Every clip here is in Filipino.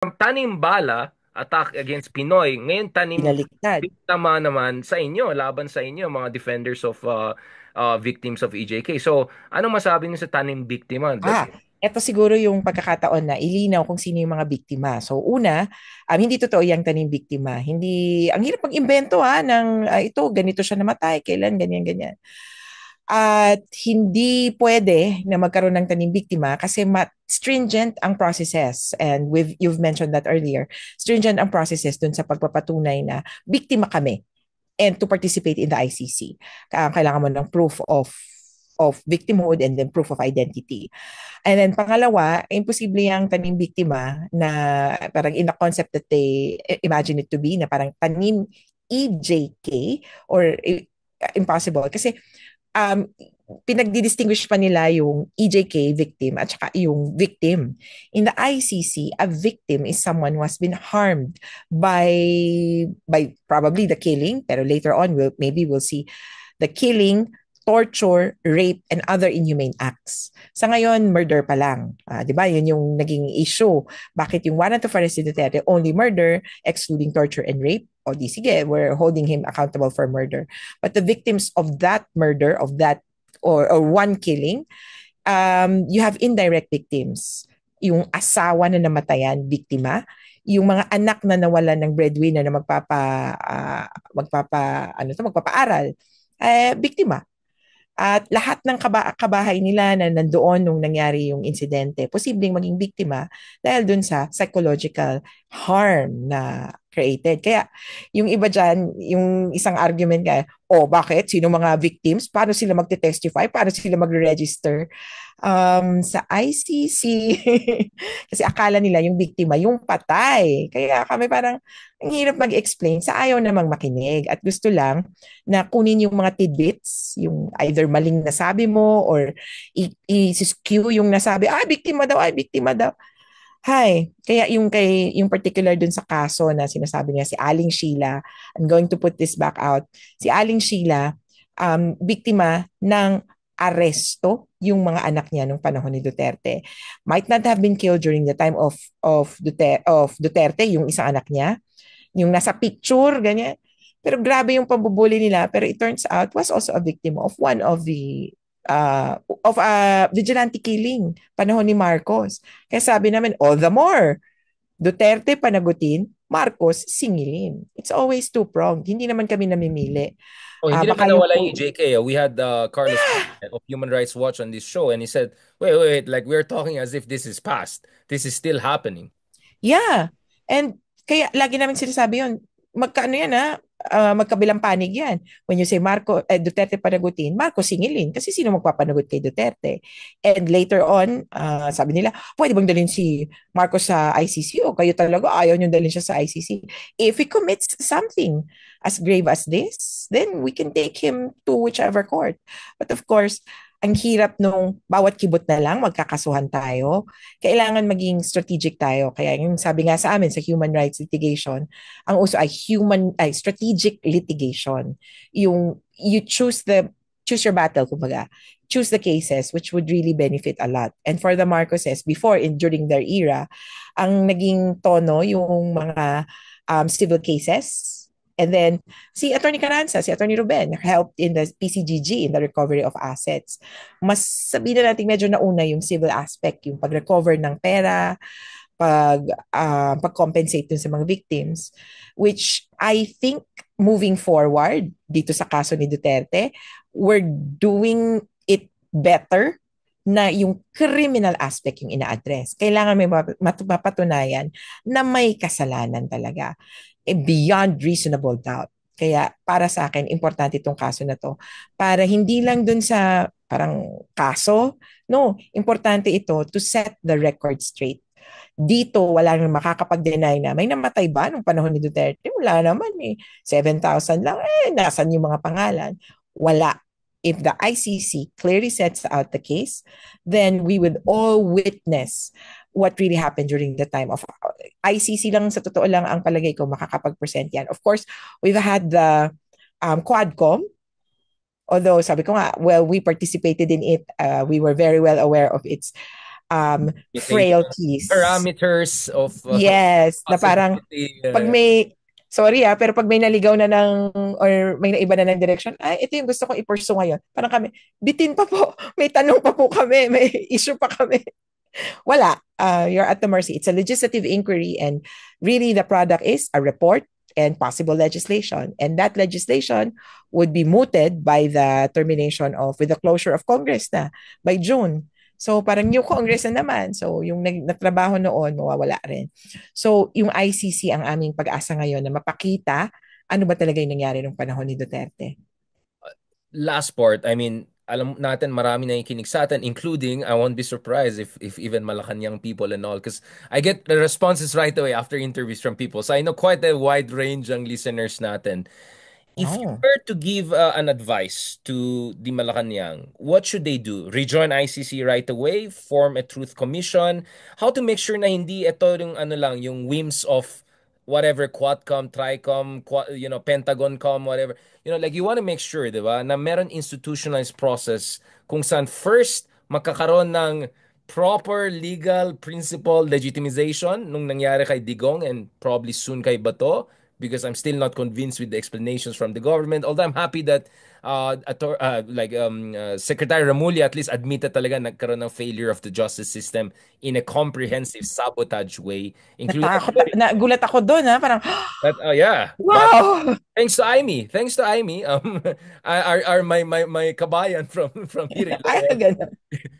Tanim Bala, attack against Pinoy. Ngayon tanim Binaliktad. tama naman sa inyo, laban sa inyo, mga defenders of victims of EJK. So, ano masabi niyo sa tanim biktima? Ito siguro yung pagkakataon na ilinaw kung sino yung mga biktima. So una, hindi totoo yung tanim biktima. Hindi, ang hirap mag-imbento ng ito, ganito siya namatay, kailan, ganyan, ganyan. At hindi pwede na magkaroon ng tanim biktima kasi stringent ang processes. And you've mentioned that earlier. Stringent ang processes dun sa pagpapatunay na biktima kami and to participate in the ICC. Kailangan mo ng proof of victimhood and then proof of identity. And then pangalawa, imposible yung tanim biktima na parang in the concept that they imagine it to be na parang tanim EJK or impossible kasi um, pinagdi-distinguish pa nila yung EJK victim at saka yung victim. In the ICC, a victim is someone who has been harmed by probably the killing, pero later on maybe we'll see the killing, torture, rape, and other inhumane acts. Sa ngayon, murder pa lang. Di ba? Yun yung naging issue. Bakit yung warrant of arrest ni Duterte only murder, excluding torture and rape? O di sige, we're holding him accountable for murder. But the victims of that murder, of that, or one killing, you have indirect victims. Yung asawa na namatayan, biktima. Yung mga anak na nawalan ng breadwinner na magpapaaral, biktima. At lahat ng kabahay nila na nandoon nung nangyari yung insidente, posibleng maging biktima dahil dun sa psychological harm na created. Kaya yung iba dyan, yung isang argument kaya, bakit? Sino mga victims? Paano sila magte-testify? Paano sila magre-register? Sa ICC, kasi akala nila yung biktima, yung patay. Kaya kami parang, ang hirap mag-explain sa ayaw namang makinig at gusto lang na kunin yung mga tidbits, yung either maling nasabi mo or i-skew yung nasabi, biktima daw, biktima daw. Hi, kaya yung particular dun sa kaso na sinasabi niya si Aling Sheila, I'm going to put this back out. Si Aling Sheila, biktima ng aresto yung mga anak niya nung panahon ni Duterte. Might not have been killed during the time of Duterte, yung isang anak niya, yung nasa picture, ganyan. Pero grabe yung pambubuli nila. Pero it turns out, was also a victim of one of a vigilante killing panahon ni Marcos. Kaya sabi namin, all the more, Duterte panagutin, Marcos singilin. It's always two-pronged. Hindi naman kami namimili. Oh, hindi naman Baka yung nawala yung EJK. We had Carlos of Human Rights Watch on this show, and he said, wait, like we're talking as if this is past. This is still happening. Yeah. And kaya lagi namin sinasabi yun, magkaano yan magkabilang panig yan. When you say Duterte panagutin, Marcos singilin. Kasi sino magpapanagot kay Duterte? And later on, sabi nila, pwede bang dalhin si Marcos sa ICC? O kayo talaga ayaw nyo dalhin siya sa ICC? If he commits something as grave as this, then we can take him to whichever court. But of course, ang hirap nung bawat kibot na lang magkakasuhan tayo, kailangan maging strategic tayo. Kaya yung sabi nga sa amin sa human rights litigation, ang uso ay strategic litigation. Yung you choose your battle, kumbaga. Choose the cases which would really benefit a lot. And for the Marcoses, during their era, ang naging tono yung mga civil cases. And then, si Attorney Carranza, si Attorney Ruben, helped in the PCGG, in the recovery of assets. Mas sabihin na natin medyo nauna yung civil aspect, yung pag-recover ng pera, pag-compensate dun sa mga victims, which I think moving forward dito sa kaso ni Duterte, we're doing it better na yung criminal aspect yung ina-address. Kailangan may mapatunayan na may kasalanan talaga. Beyond reasonable doubt. Kaya para sa akin, importante itong kaso na to. Para hindi lang dun sa parang kaso, no, importante ito to set the record straight. Dito, wala nang makakapag-deny na may namatay ba nung panahon ni Duterte? Wala naman eh. 7,000 lang. Nasan yung mga pangalan? Wala. If the ICC clearly sets out the case, then we would all witness what really happened during the time of ICC lang sa totoo lang ang palagay ko makakapag-present yan. Of course, we've had the Quadcom, although sabi ko nga, well, we participated in it. We were very well aware of its Limitation, frailties. parameters of Yes, na parang possibility. pag may, sorry pero pag may naligaw na ng, or may naiba na ng direction, ay, ito yung gusto kong i-pursue ngayon. Parang kami, bitin pa po, may tanong pa po kami, may issue pa kami. Wala. You're at the mercy. It's a legislative inquiry, and really the product is a report and possible legislation. And that legislation would be mooted by the termination of, with the closure of Congress na by June. So parang new Congress na naman. So yung nagtrabaho noon, mawawala rin. So yung ICC ang aming pag-asa ngayon na mapakita ano ba talaga yung nangyari nung panahon ni Duterte. Last part, I mean, alam natin marami na nakikinig sa atin, including, I won't be surprised if even Malacanang people and all, because I get the responses right away after interviews from people. So I know quite a wide range ang listeners natin. If you Oh. were to give an advice to the Malacanang, what should they do? Rejoin ICC right away? Form a truth commission? How to make sure na hindi ito yung ano lang, yung whims of whatever, Quadcom, Tricom, Pentagon.com, whatever. Like you want to make sure, di ba, na meron institutionalized process kung saan first makakaroon ng proper legal principle legitimization nung nangyari kay Digong and probably soon kay Bato, because I'm still not convinced with the explanations from the government. Although I'm happy that Secretary Remulla at least admitted talaga nagkaroon ng failure of the justice system in a comprehensive sabotage way, including Nagulat ako doon parang, that. Yeah, but wow! thanks to Aimee, are my kabayan from here in Ay, Laos. ganun.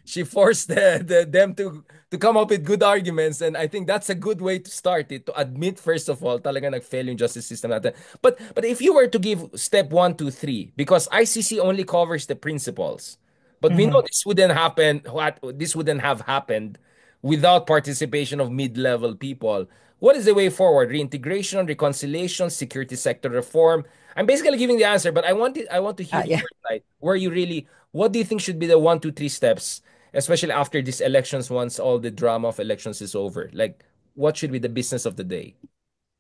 She forced them to come up with good arguments, and I think that's a good way to start it, to admit first of all talaga nag-fail yung justice system natin. But if you were to give step 1, 2, 3, because ICC only covers the principles, but we know Mhm. this wouldn't have happened without participation of mid-level people. What is the way forward? Reintegration, reconciliation, security sector reform? I'm basically giving the answer, but I want to hear Yeah. your side. What do you think should be the 1, 2, 3 steps, especially after these elections, once all the drama of elections is over? Like, what should be the business of the day?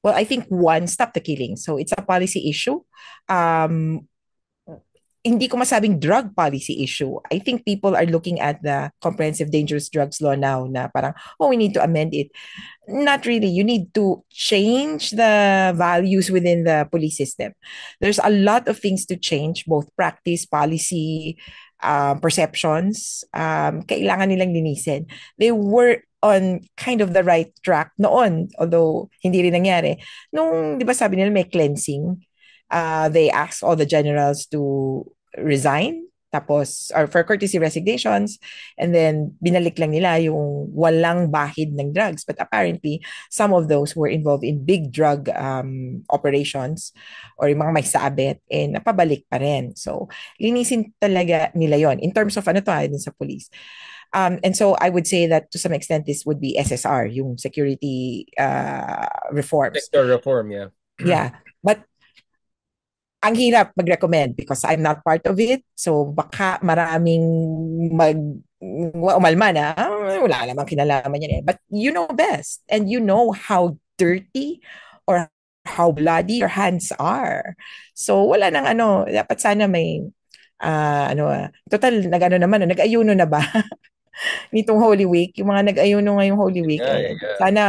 Well, I think one, stop the killing. So it's a policy issue. Um, Hindi ko masabing drug policy issue. I think people are looking at the comprehensive dangerous drugs law now na parang, oh, we need to amend it. Not really. You need to change the values within the police system. There's a lot of things to change, both practice, policy, perceptions. Kailangan nilang linisin. They were on kind of the right track noon, although hindi rin nangyari. Nung, di ba sabi nila may cleansing, they asked all the generals to resign, tapos, or for courtesy resignations, and then binalik lang nila yung walang bahid ng drugs. But apparently, some of those were involved in big drug operations, or yung mga may sabit, eh, napabalik pa rin. So, linisin talaga nila yon in terms of ano to, dun sa police. And so I would say that to some extent, this would be SSR, yung security reforms. Sector reform, yeah. Yeah. But ang hirap mag-recommend because I'm not part of it. So baka maraming umalma na, wala namang kinalaman yan eh. But you know best. And you know how dirty or how bloody your hands are. So wala nang ano, dapat sana may, total, nag-ano naman, nag-ayuno na ba? Nitong Holy Week, yung mga nag-ayuno ngayong Holy Week, Yeah, eh, yeah. sana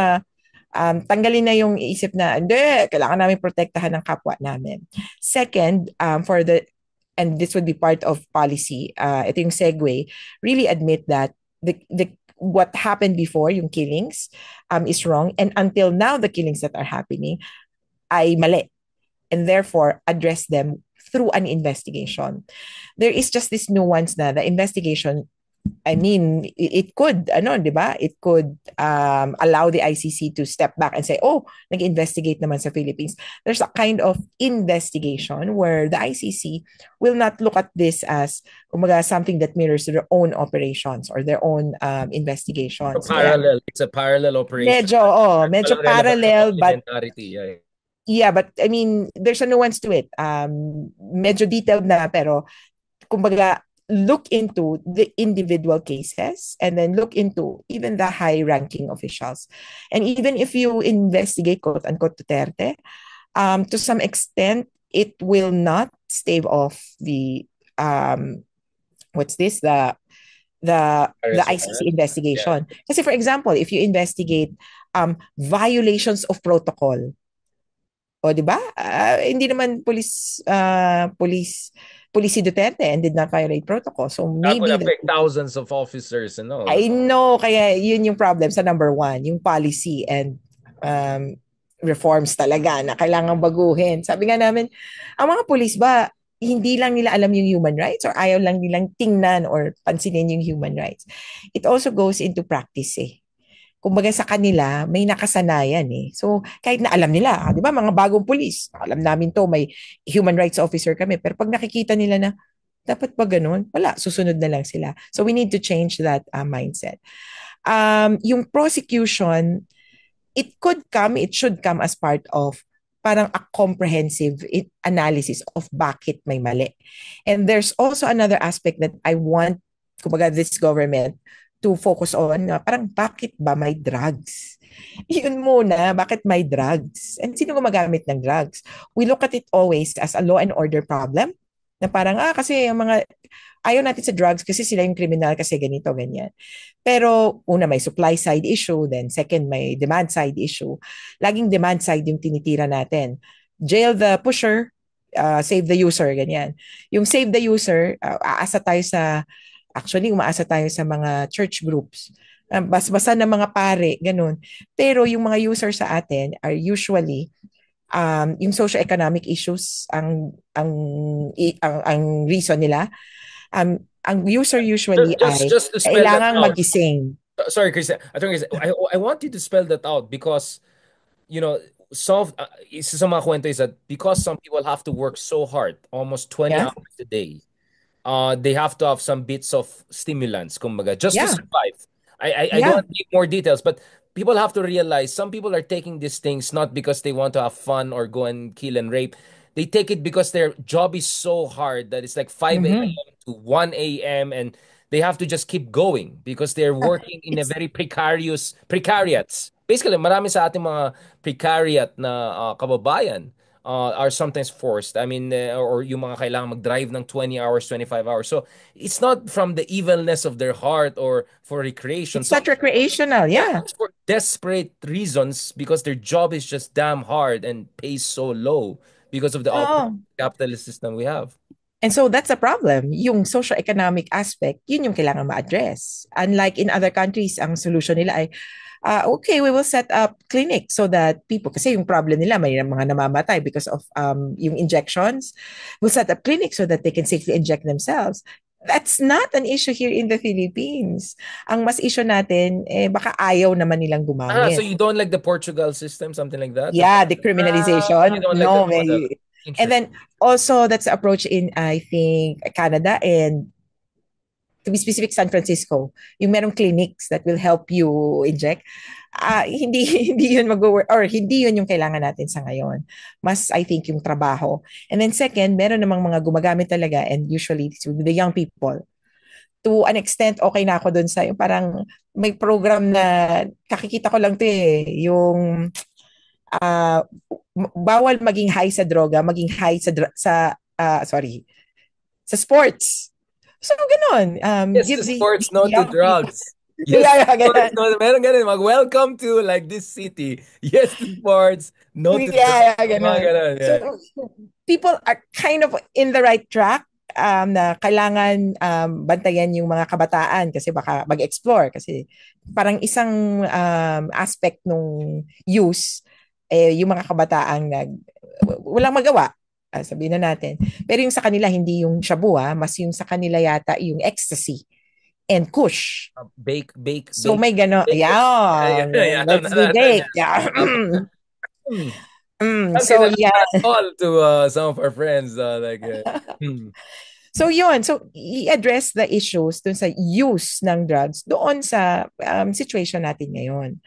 tanggalin na yung isip na, hindi, kailangan namin protektahan ng kapwa namin. Second, and this would be part of policy, ito yung segue, really admit that what happened before, yung killings, is wrong. And until now, the killings that are happening ay mali. And therefore, address them through an investigation. There is just this nuance na the investigation, I mean, it could, di ba? It could allow the ICC to step back and say, oh, nag-investigate naman sa Philippines. There's a kind of investigation where the ICC will not look at this as something that mirrors their own operations or their own investigations. Kaya It's a parallel operation. medyo Walang relevant na parallel, but complementarity. Yeah. yeah, but I mean, there's a nuance to it. Medyo detailed na, pero kumbaga, look into the individual cases and then look into even the high-ranking officials. And even if you investigate, quote-unquote, Duterte, to some extent, it will not stave off the, what's this, the the ICC Harassment. Yeah. investigation. Kasi for example, if you investigate violations of protocol, o di ba? Hindi naman police si Duterte and did not violate protocol. So That would maybe that affect thousands of officers and all. I know, kaya yun yung problem sa number one, yung policy and um, reforms talaga na kailangan baguhin. Sabi nga namin, ang mga pulis ba, hindi lang nila alam yung human rights or ayaw lang nilang tingnan or pansinin yung human rights. It also goes into practice eh. Kumbaga sa kanila, may nakasanayan eh. So, kahit na alam nila, di ba, mga bagong pulis, alam namin to, may human rights officer kami, pero pag nakikita nila na, dapat ba ganun? Wala, susunod na lang sila. So, we need to change that mindset. Yung prosecution, it should come as part of parang a comprehensive analysis of bakit may mali. And there's also another aspect that I want, kumbaga, this government to focus on, parang bakit ba may drugs? Yun muna, bakit may drugs? And sino gumagamit ng drugs? We look at it always as a law and order problem, na parang, kasi yung mga, ayaw natin sa drugs kasi sila yung criminal kasi ganito, ganyan. Pero una, may supply side issue, then second, may demand side issue. Laging demand side yung tinitira natin. Jail the pusher, save the user, ganyan. Yung save the user, aasa tayo sa, actually, umaasa tayo sa mga church groups. Basta ng mga pare, ganun. Pero yung mga users sa atin are usually yung socio-economic issues ang reason nila. Ang user usually ay Just to spell that kailangang out. magising. Sorry, Chris. I want you to spell that out because isa sa mga kwento is that because some people have to work so hard, almost 20 Yeah? hours a day, they have to have some bits of stimulants, kumbaga, just to Yeah. survive. I don't Yeah. want to give more details, but people have to realize some people are taking these things not because they want to have fun or go and kill and rape. They take it because their job is so hard that it's like 5 Mm-hmm. a.m. to 1 a.m. and they have to just keep going because they're working in a It's very precariats. Basically, marami sa ating mga precariat na kababayan are sometimes forced. I mean, or yung mga kailangan mag-drive ng 20 hours, 25 hours. So, it's not from the evilness of their heart or for recreation. it's So, not recreational. yeah, Yeah. it's for desperate reasons because their job is just damn hard and pays so low because of the Oo. capitalist system we have. And so that's a problem. Yung socio-economic aspect, yun yung kailangan ma-address. Unlike in other countries, ang solution nila ay, okay, we will set up clinics so that people, kasi yung problem nila, may mga namamatay because of yung injections. We'll set up clinics so that they can safely inject themselves. That's not an issue here in the Philippines. Ang mas issue natin, baka ayaw naman nilang So gumamit. you don't like the Portugal system, something like that? Yeah, You decriminalization. don't like that No, model. and Interesting. then also that's the approach in I think Canada and to be specific San Francisco. Yung merong clinics that will help you inject. Hindi hindi yun mag-work or hindi yun yung kailangan natin sa ngayon. Mas I think yung trabaho. And then second, meron namang mga gumagamit talaga and usually it's with the young people. To an extent, okay na ako dun sa yung parang may program na kakikita ko lang to yung uh, bawal maging high sa droga, maging high sa sports. So ganun, Yes, to give sports, the no to young people. drugs. Yes, to Yeah, sports, ganun. no. Meron ganun. Welcome to like this city. Yes to sports, no to drugs. Yeah, Mga ganun. ganun, So yeah. people are kind of in the right track na kailangan bantayan yung mga kabataan kasi baka mag-explore kasi parang isang aspect nung use yung mga kabataang walang magawa. Sabihin na natin. Pero yung sa kanila, hindi yung shabu, mas yung sa kanila yata yung ecstasy and kush. So Bake, may gano. bake. Yeah, Yeah, let's do bake. Yeah. Hmm. So Something yeah. that all to some of our friends, hmm. So yun, so i-address the issues dun sa use ng drugs doon sa situation natin ngayon.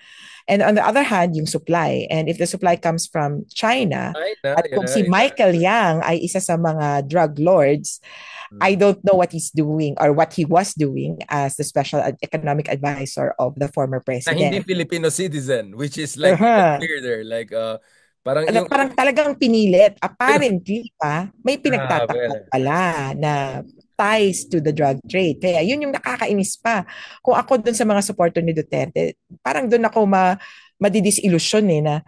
And on the other hand, yung supply. And if the supply comes from China, Right na, at kung si yeah. Michael Yang ay isa sa mga drug lords, I don't know what he's doing or what he was doing as the special economic advisor of the former Na hindi president. Filipino citizen, which is like even Uh-huh. weirder. Like, parang Na yung, parang talagang pinilit. yung Apparently, may grabe. pinagtatakpan pala na ties to the drug trade. Kaya yun yung nakakainis pa. Kung ako dun sa mga supporter ni Duterte, parang dun ako madidisillusion na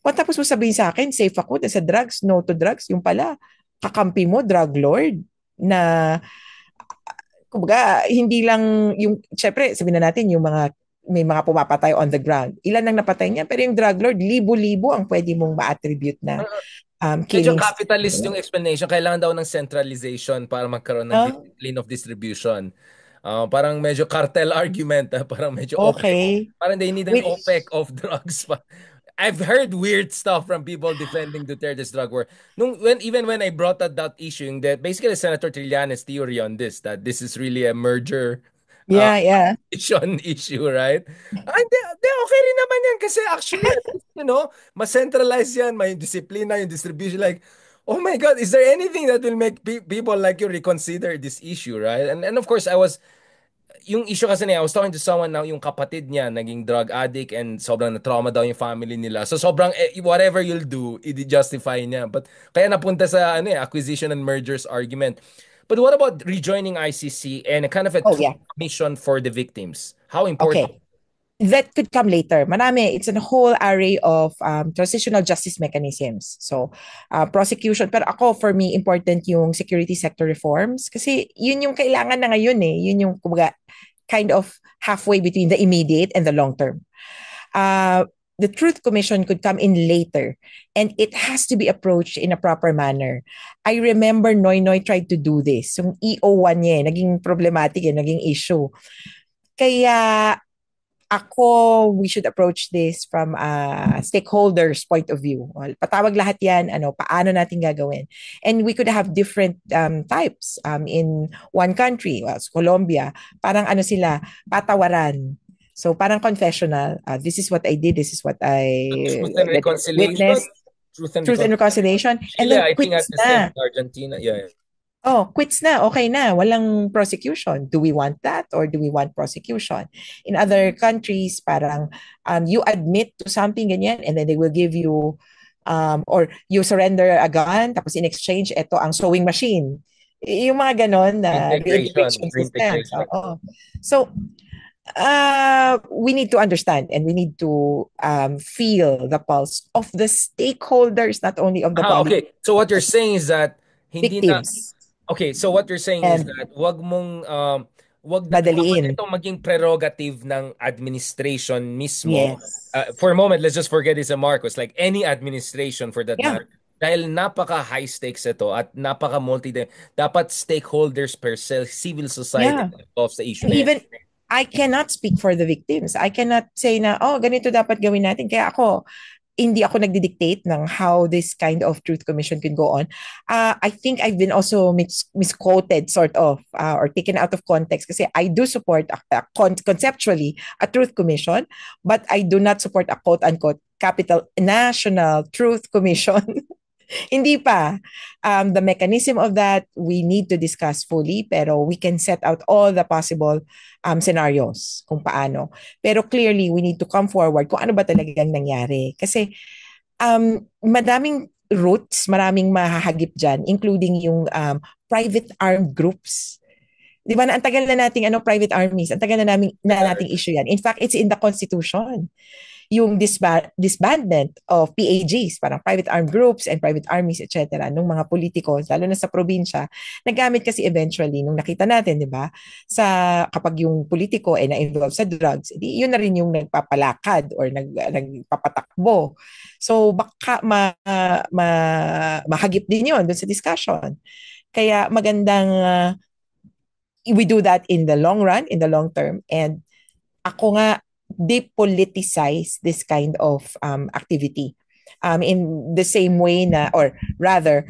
tapos mo sabihin sa akin, safe ako sa drugs, no to drugs, yung pala, kakampi mo, drug lord, na kumbaga, hindi lang yung, syempre, sabihin na natin, yung mga, may mga pumapatay on the ground. Ilan ang napatay niya? Pero yung drug lord, libo-libo ang pwede mong ma-attribute na Medyo killings. capitalist yung explanation. Kailangan daw ng centralization para magkaroon ng Ah, discipline of distribution. Parang medyo cartel argument, parang medyo OPEC. okay. Parang they need an Which, OPEC of drugs pa. I've heard weird stuff from people defending Duterte's drug war. Even when I brought up that issue, that basically Senator Trillanes' theory on this, that this is really a merger uh, yeah, yeah. issue, right? Hindi, okay rin naman yan kasi actually, mas centralized yan, may disiplina, yung distribution, like, oh my God, is there anything that will make people like you reconsider this issue, right? And of course, yung issue kasi niya, I was talking to someone now, yung kapatid niya, naging drug addict and sobrang na-trauma daw yung family nila. So sobrang, whatever you'll do, i-justify niya. But kaya napunta sa acquisition and mergers argument. But what about rejoining ICC and a kind of a Oh, truth yeah. commission for the victims? How important? Okay. That could come later. Marami, it's a whole array of transitional justice mechanisms. So, prosecution. Pero ako, for me, important yung security sector reforms. Kasi yun yung kailangan na ngayon eh. Yun yung, kumbaga, kind of halfway between the immediate and the long term. The Truth Commission could come in later and it has to be approached in a proper manner. I remember Noy Noy tried to do this. Yung EO1 niya, naging problematic, naging issue. Kaya we should approach this from a stakeholders point of view. Well, patawag lahat yan, paano natin gagawin? And we could have different types in one country, well, Colombia, parang sila, patawaran. So parang confessional, this is what I did, this is what Truth and reconciliation. witnessed, Truth and truth and reconciliation. reconciliation, and Chile, then I think quits at the same na. in Argentina. Yeah. Oh, quits na, okay na, walang prosecution. Do we want that or do we want prosecution? In other countries, parang you admit to something ganyan and then they will give you or you surrender a gun tapos in exchange ito ang sewing machine. Yung mga ganon na Reintegration. reintegration systems. Reintegration. So, we need to understand and we need to feel the pulse of the stakeholders, not only of the public, Okay. So what you're saying is that hindi na. victims, Okay, so what you're saying is and that wag dapat madaliin. itong maging prerogative ng administration mismo. Yes. For a moment, let's just forget it's a Marcos, like any administration for that Yeah. matter. Dahil napaka high stakes ito at napaka multi dapat stakeholders per se, civil society Yeah. involved sa issue na yan. Even I cannot speak for the victims. I cannot say na, oh, ganito dapat gawin natin. Kaya hindi ako nagdi-dictate ng how this kind of truth commission can go on. I think I've been also misquoted sort of or taken out of context kasi I do support conceptually a truth commission, but I do not support a quote-unquote capital national truth commission. Hindi pa. The mechanism of that, we need to discuss fully, pero we can set out all the possible scenarios kung paano. Pero clearly, we need to come forward kung ano ba talagang nangyari. Kasi madaming roots, maraming mahahagip dyan, including yung private armed groups. Di ba na ang tagal na nating private armies, ang tagal na nating issue yan. In fact, it's in the Constitution yung disbandment of PAGs, parang private armed groups and private armies, etc., nung mga politiko, lalo na sa probinsya, nagamit kasi eventually, nung nakita natin, di ba, kapag yung politiko ay na-involve sa drugs, yun na rin yung nagpapalakad or nagpapatakbo. So, baka mahagip din yun dun sa discussion. Kaya magandang we do that in the long run, in the long term, and ako nga, depoliticize this kind of activity in the same way na, or rather,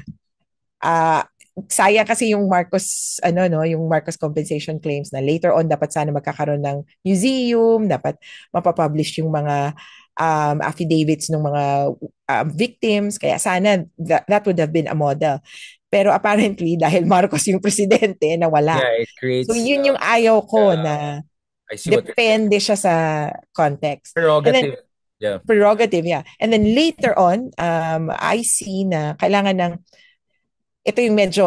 sayang kasi yung Marcos yung Marcos compensation claims na later on dapat sana magkakaroon ng museum, dapat mapapublish yung mga affidavits ng mga victims, kaya sana that would have been a model. Pero apparently dahil Marcos yung presidente, nawala. Yeah, it So creates yun yung ayaw ko na I see what you're saying. depende siya sa context. And then, Prerogative. Yeah. prerogative, yeah. And then later on, I see na kailangan ng, ito yung medyo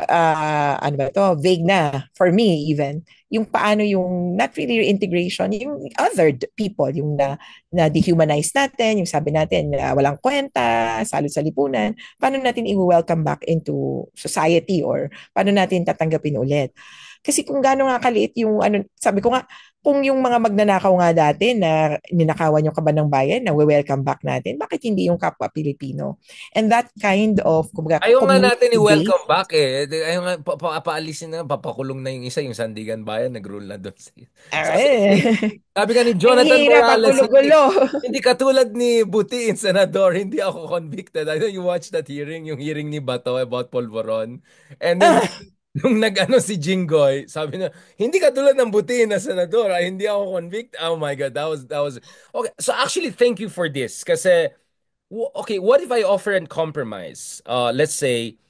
ano ba to, vague na for me even, yung paano yung not really integration, yung people, yung na dehumanize natin, yung sabi natin na walang kwenta, salot sa lipunan, paano natin i-welcome back into society or paano natin tatanggapin ulit. Kasi kung gaano nga kaliit yung ano, sabi ko nga, kung yung mga magnanakaw nga dati na ninakawan yung kaban ng bayan na welcome back natin, bakit hindi yung kapwa Pilipino? And that kind of kumbaga, Ayaw nga natin community-based. i-welcome back eh. Ayaw nga, paalisin na, papakulong na yung isa, yung Sandigan Bayan, nag-rule na doon. Sabi, sabi ka ni Ang Jonathan hirap ang Morales, gulo-gulo. hindi katulad ni Butiin, Senador, hindi ako convicted. I know you watched that hearing, yung hearing ni Bato about Polvoron. And then, nung nag-ano si Jinggoy, sabi na, hindi katulad ng Butiin na Senador, hindi ako convicted. Oh my God, that was, okay. So actually, thank you for this. Kasi, okay, what if I offer and compromise? Let's say,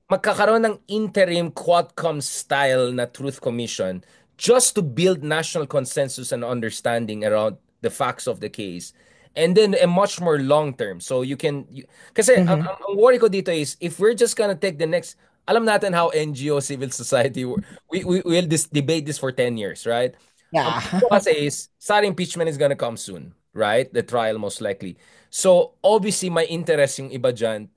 magkakaroon ng interim Quadcom style na Truth Commission just to build national consensus and understanding around the facts of the case. And then a much more long term. So kasi Mhm. ang worry ko dito is if we're just gonna take the next, alam natin how NGO, civil society, we will debate this for 10 years, right? Ang Yeah. point ko kasi is, Sara impeachment is gonna come soon, right? The trial most likely. So obviously, my interest yung iba dyan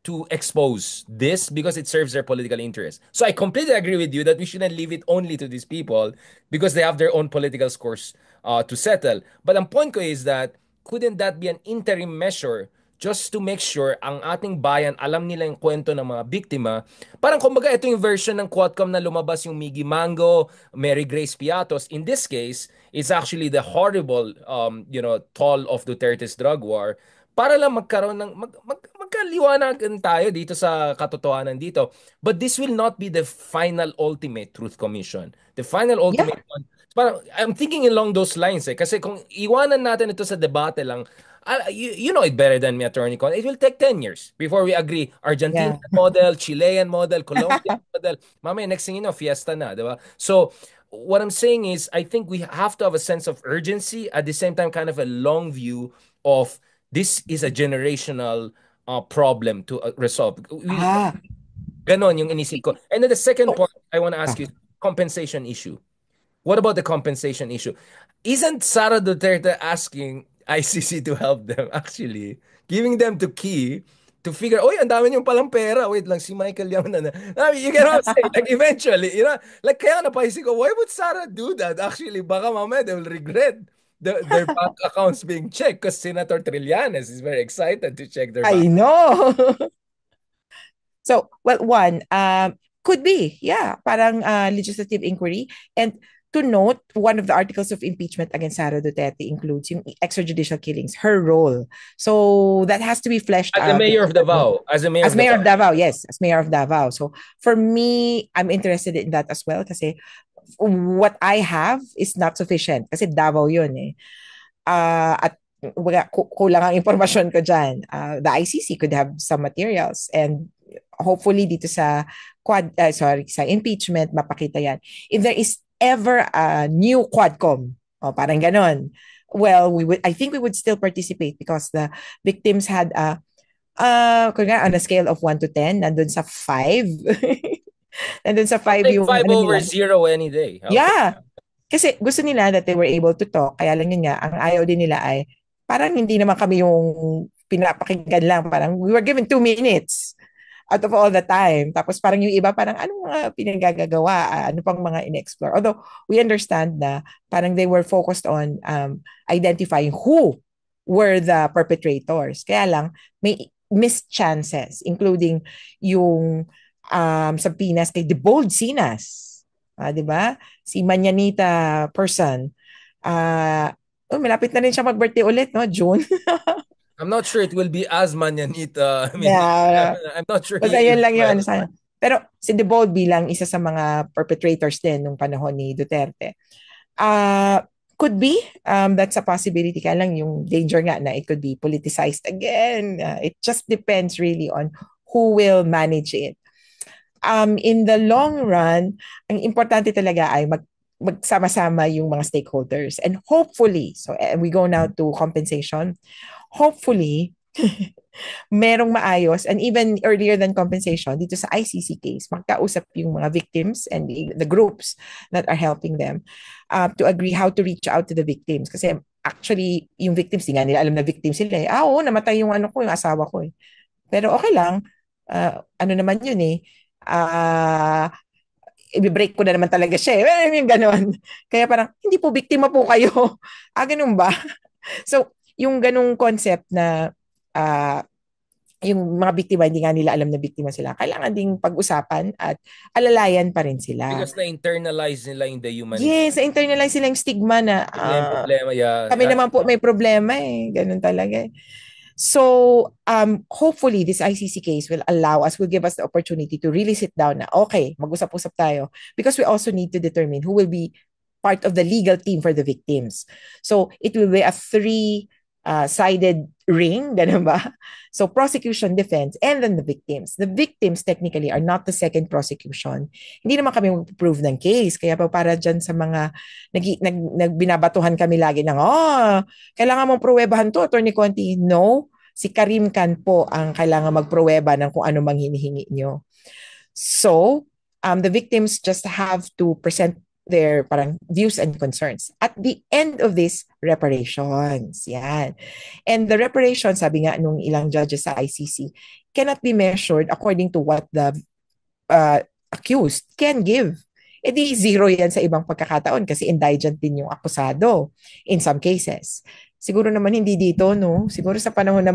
to expose this because it serves their political interest. So I completely agree with you that we shouldn't leave it only to these people because they have their own political scores to settle. But ang point ko is that couldn't that be an interim measure just to make sure ang ating bayan alam nila yung kwento ng mga biktima? Parang kumbaga ito yung version ng Quadcom na lumabas yung Miggy Mango, Mary Grace Piatos. In this case, it's actually the horrible toll of Duterte's drug war para lang magkaroon ng magkaliwanagan tayo dito sa katotohanan dito. But this will not be the final ultimate truth commission. The final Yeah. ultimate one. Parang, I'm thinking along those lines eh. Kasi kung iwanan natin ito sa debate lang, you know it better than me, Attorney Con. It will take 10 years before we agree. Argentinian Yeah. model, Chilean model, Colombian model. Mamaya, next thing you know, fiesta na, di ba? So, what I'm saying is, I think we have to have a sense of urgency, at the same time, kind of a long view of this is a generational problem to resolve. Ah. Ganon yung inisip ko. And then the second So, point I want to ask ah. you, compensation issue. What about the compensation issue? Isn't Sara Duterte asking ICC to help them actually, giving them to key to figure, oh, ang dami niyong palang pera. Wait lang, si Michael Yam na. I mean, you get what I'm saying? Like, eventually, like, kaya napaisip ko, why would Sara do that? Actually, baka mamaya they will regret their bank accounts being checked because Senator Trillanes is very excited to check their bank. I know. So, well, one, could be, yeah, parang legislative inquiry. And to note, one of the articles of impeachment against Sara Duterte includes yung extrajudicial killings, her role. So that has to be fleshed As the out. mayor of Davao. As the mayor As of mayor of Davao. Davao, yes, as mayor of Davao. So for me, I'm interested in that as well kasi what I have is not sufficient kasi Davao yun eh. At kulang ang impormasyon ko dyan. The ICC could have some materials and hopefully dito sa sa impeachment mapakita yan. If there is ever a new Quadcom, parang ganon, well, I think we would still participate because the victims had kung nga, on a scale of 1 to 10, nandun sa 5. Nandun sa I'll 5 take yung five ano over nila. zero any day. I'll take. Yeah. Kasi gusto nila that they were able to talk. Kaya lang yun nga, ang ayaw din nila ay parang hindi naman kami yung pinapakinggan lang. Parang we were given 2 minutes out of all the time. Tapos parang yung iba, parang anong mga pinagagagawa? Ano pang mga in-explore? Although we understand na parang they were focused on identifying who were the perpetrators. Kaya lang, may missed chances, including yung sa Pinas kay Debold Sinas. 'Di ba? Si Manyanita person. Malapit na rin siya mag-birthday ulit, no? June. I'm not sure it will be as manyanita. I mean, Yeah. I'm not sure Basta he yun is lang yung well. ano sa Pero si Debold bilang isa sa mga perpetrators din nung panahon ni Duterte. Could be, that's a possibility. Kaya lang yung danger nga na it could be politicized again. It just depends really on who will manage it. In the long run, ang importante talaga ay magsama-sama yung mga stakeholders. And hopefully, so we go now to compensation. Hopefully, merong maayos and even earlier than compensation dito sa ICC case, magkausap yung mga victims and the groups that are helping them to agree how to reach out to the victims. Kasi actually, yung victims, di nga nila alam na victim sila eh. Oo, namatay yung ano ko, yung asawa ko eh. Pero okay lang. Ano naman yun eh. Uh, i-break ko na naman talaga siya eh. Yung ganon. Kaya parang, hindi po, biktima po kayo. Ganun ba? So, yung ganung concept na uh, yung mga biktima, hindi nga nila alam na biktima sila. Kailangan ding pag-usapan at alalayan pa rin sila. Because na-internalize nila yung dehumanization. Yes, internalize sila yung stigma na Problema, yeah. kami naman po may problema eh. Ganun talaga eh. So, hopefully, this ICC case will give us the opportunity to really sit down na, okay, mag-usap-usap tayo. Because we also need to determine who will be part of the legal team for the victims. So, it will be a three-sided ring, ganun ba? So, prosecution, defense, and then the victims. The victims, technically, are not the second prosecution. Hindi naman kami mag-prove ng case. Kaya pa para dyan sa mga nagbinabatuhan kami lagi ng, kailangan mong pruwebahan to, Attorney Conti. No, si Karim Khan po ang kailangan magpruweba ng kung ano mang hinihingi nyo. So, the victims just have to present their parang views and concerns. At the end of this, reparations. Yan. And the reparations, sabi nga nung ilang judges sa ICC, cannot be measured according to what the accused can give. E di zero yan sa ibang pagkakataon kasi indigent din yung akusado in some cases. Siguro naman hindi dito, no? Siguro sa panahon na